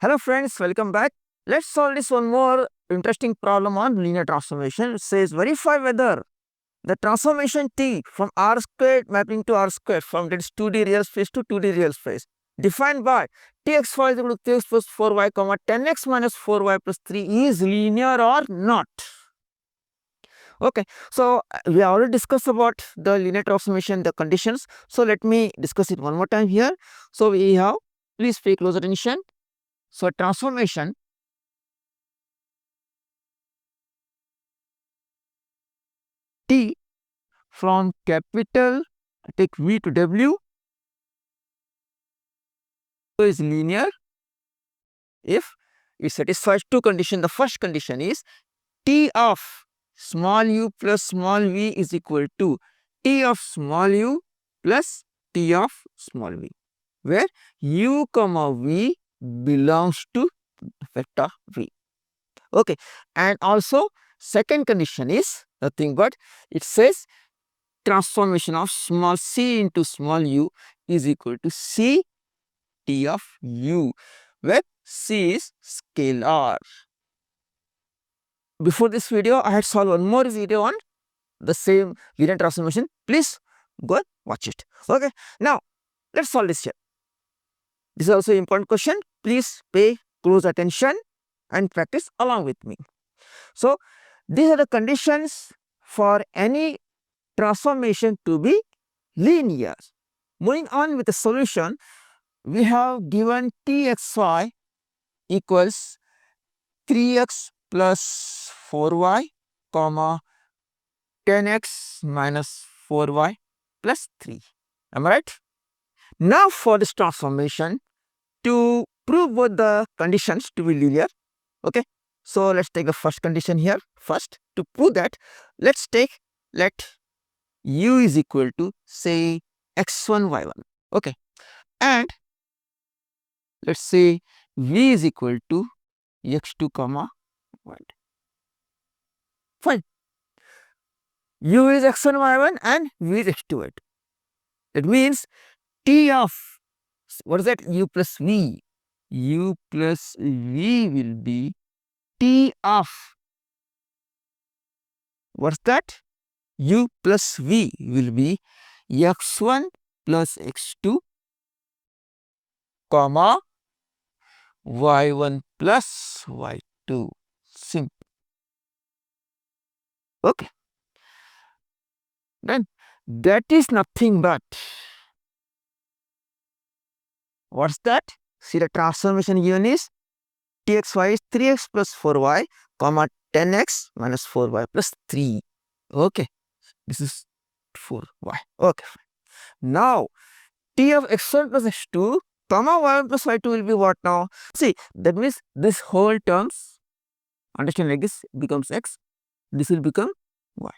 Hello friends, welcome back. Let's solve this one more interesting problem on linear transformation. It says verify whether the transformation T from R squared mapping to R squared from this 2D real space to 2D real space defined by Tx4 is equal to 3x plus 4y comma 10x minus 4y plus 3 is linear or not. Okay, so we already discussed about the linear transformation, the conditions. So let me discuss it one more time here. So we have, please pay close attention. So transformation T from capital take V to W is linear if it satisfies two conditions. The first condition is T of small u plus small v is equal to T of small u plus T of small v, where u comma v belongs to vector v. Okay, and also second condition is nothing but it says transformation of small c into small u is equal to c T of u, where c is scalar. Before this video, I had solved one more video on the same linear transformation. Please go and watch it. Okay, now let's solve this here. This is also an important question. Please pay close attention and practice along with me. So, these are the conditions for any transformation to be linear. Moving on with the solution, we have given Txy equals 3x plus 4y comma 10x minus 4y plus 3. Am I right? Now for this transformation, to prove both the conditions to be linear, okay. So let's take the first condition here first. To prove that, let u is equal to say x1 y1, okay, and let's say v is equal to x2 comma y2. Fine. U is x1 y1 and v is x2 y2. That means T of what is that? U plus v. U plus v will be T of what's that? U plus v will be x1 plus x2 comma y1 plus y2. Simple. Okay. Then that is nothing but what's that? See, the transformation given is Txy is 3x plus 4y comma 10x minus 4y plus 3. Okay, this is 4y. Okay, now T of x1 plus x2 comma y1 plus y2 will be what now? See, that means this whole terms, understand like this, becomes x, this will become y.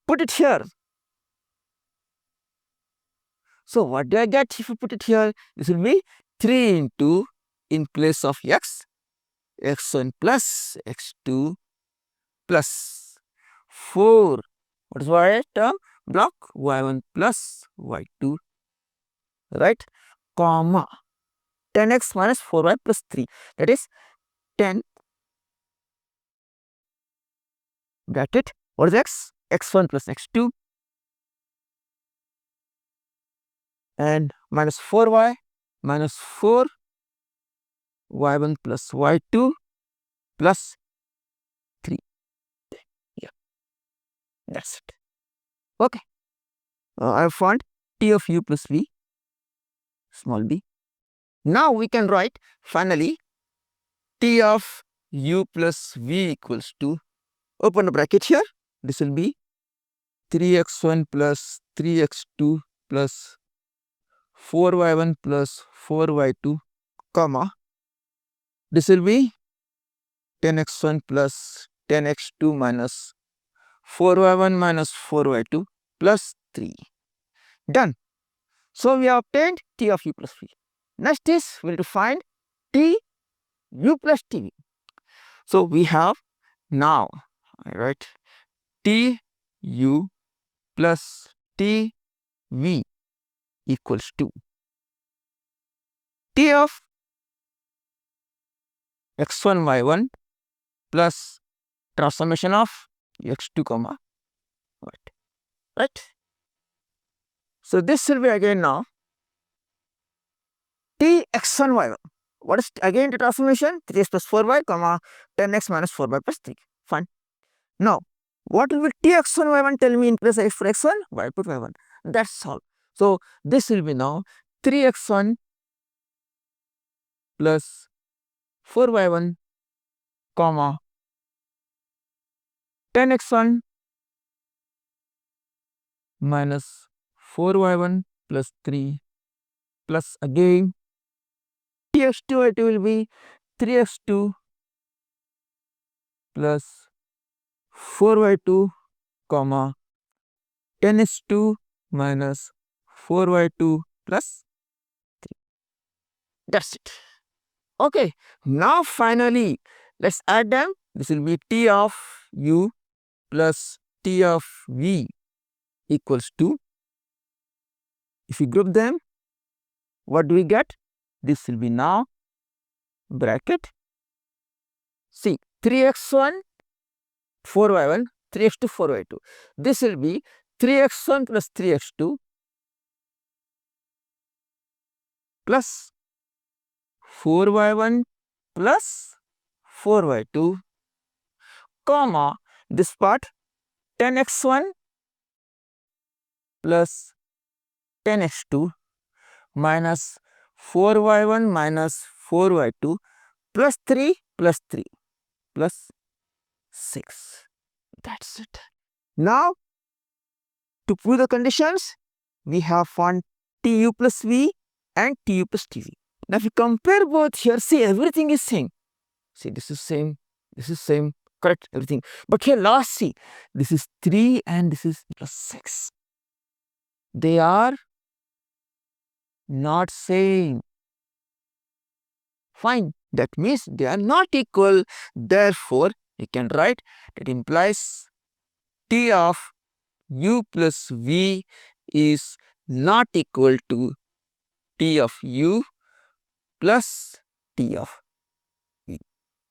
Put it here. So what do I get if you put it here? This will be 3 into, in place of x, x1 plus x2 plus 4. What is y term? Block y1 plus y2, right? Comma 10x minus 4y plus 3. That is 10 bracket. What is x? x1 plus x2 and minus 4y minus 4 y1 plus y2 plus 3. Yeah, that's it. Okay. I have found T of u plus v small b. Now we can write finally T of u plus v equals to, open the bracket here, this will be 3x1 plus 3x2 plus 4y1 plus 4y2 comma, this will be 10x1 plus 10x2 minus 4y1 minus 4y2 plus 3. Done. So we have obtained T of u plus v. Next is we will to find T u plus tv. So we have now, I write T u plus T v equals to T of x1 y1 plus transformation of x2 comma y2, right? So this will be again now t x1 y1. What is again the transformation? 3x plus 4y comma 10x minus 4y plus 3. Fine. Now, what will be t x1 y1? Tell me in place x for x1, y put y1. That's all. So this will be now 3x1 plus 4y1 comma 10x1 minus 4y1 plus 3 plus again tx2 y2 will be 3x2 plus 4y2 comma 10x2 minus 4y2 plus 3. That's it. Okay, now finally let's add them. This will be t of u plus t of v equals to, if we group them, what do we get? This will be now bracket, see 3x1 4y1 3x2 4y2. This will be 3x1 plus 3x2 plus 4y1 plus 4y2 comma this part 10x1 plus 10x2 minus 4y1 minus 4y2 plus 3 plus 3 plus 6. That's it. Now, to prove the conditions, we have found tu plus v and tu plus tv. Now, if you compare both here, see everything is same. See, this is same, correct, everything. But here, last see, this is 3 and this is plus 6. They are not same. Fine. That means they are not equal. Therefore, you can write that implies t of u plus v is not equal to t of u plus t of v.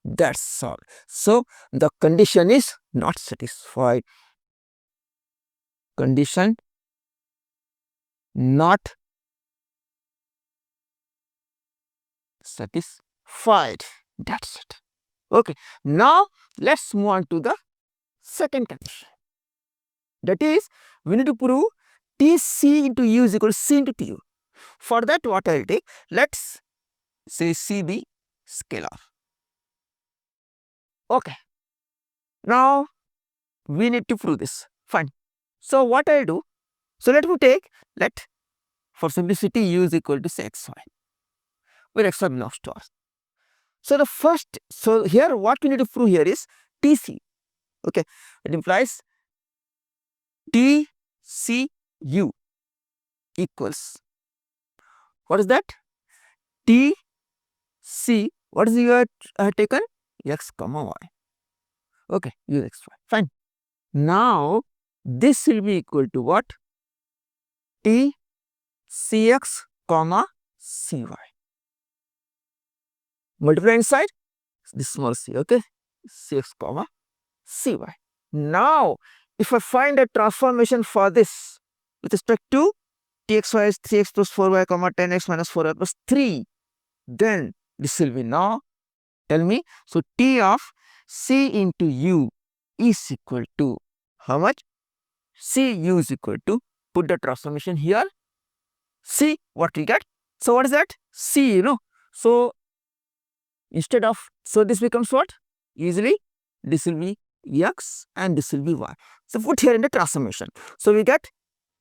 That's all. So, the condition is not satisfied. Condition not satisfied. That's it. Okay. Now, let's move on to the second condition. That is, we need to prove Tc into u is equal to c into tu. For that, what I will take? Let's say c be scalar. Okay. Now, we need to prove this. Fine. So, what I will do? So, let me take, for simplicity, u is equal to say xy, where xy belongs to us. So, the first, so here what we need to prove here is Tc. Okay. It implies TCU equals, what is that? TC, what is you have taken? X comma y. Okay, use x y. Fine. Now, this will be equal to what? TCX comma cy. Multiply inside this small c, okay? Cx comma cy. Now, if I find a transformation for this with respect to txy is 3x plus 4y comma 10x minus 4y plus 3, then this will be now, tell me, so t of c into u is equal to how much? C u is equal to, put the transformation here, see what we get. So what is that? C, you know. So instead of, so this becomes what? Easily, this will be x and this will be y. So put here in the transformation. So we get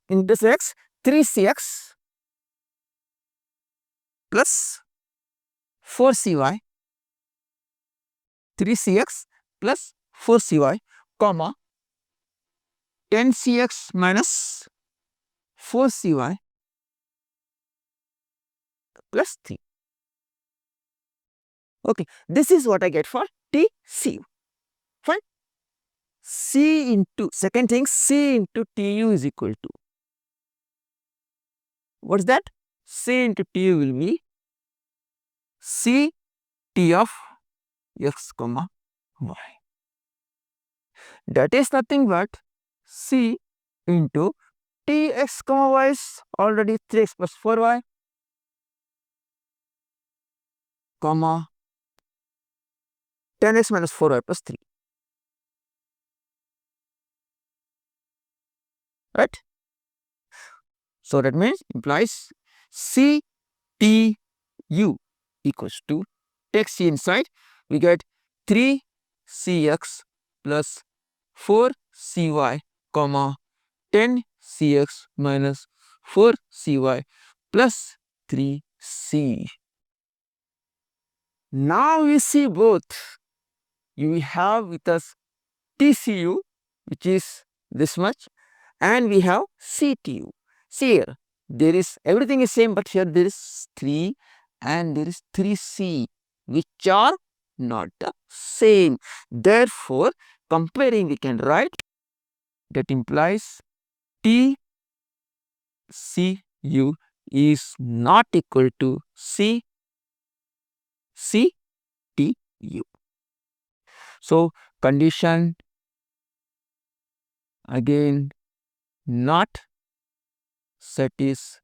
in this x 3cx plus 4cy, 3cx plus 4cy, comma 10cx minus 4cy plus 3. Okay, this is what I get for TCU. Fine. C into, second thing, C into TU is equal to, what is that? C into TU will be C T of x comma y. That is nothing but c into tx comma y is already 3x plus 4y comma 10x minus 4y plus 3. Right? So that means implies c t u equals to, take c inside, we get 3cx plus 4cy comma 10cx minus 4cy plus 3c. Now we see both. We have with us TCU, which is this much, and we have CTU. See here, there is everything is same, but here there is 3 and there is 3C, which are not the same. Therefore, comparing we can write that implies TCU is not equal to CTU. So, condition again not satisfied.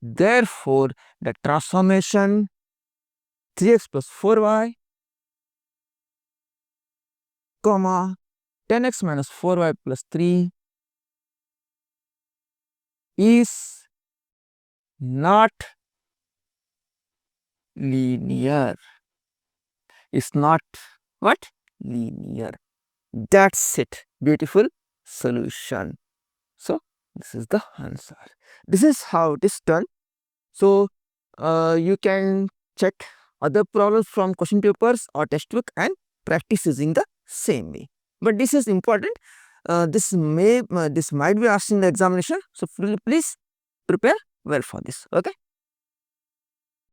Therefore, the transformation 3x plus 4y comma 10x minus 4y plus 3 is not linear. Is not what? Linear. That's it. Beautiful solution. So, this is the answer. This is how it is done. So, you can check other problems from question papers or textbook and practice using the same way. But this is important. This might be asked in the examination. So, please prepare well for this. Okay.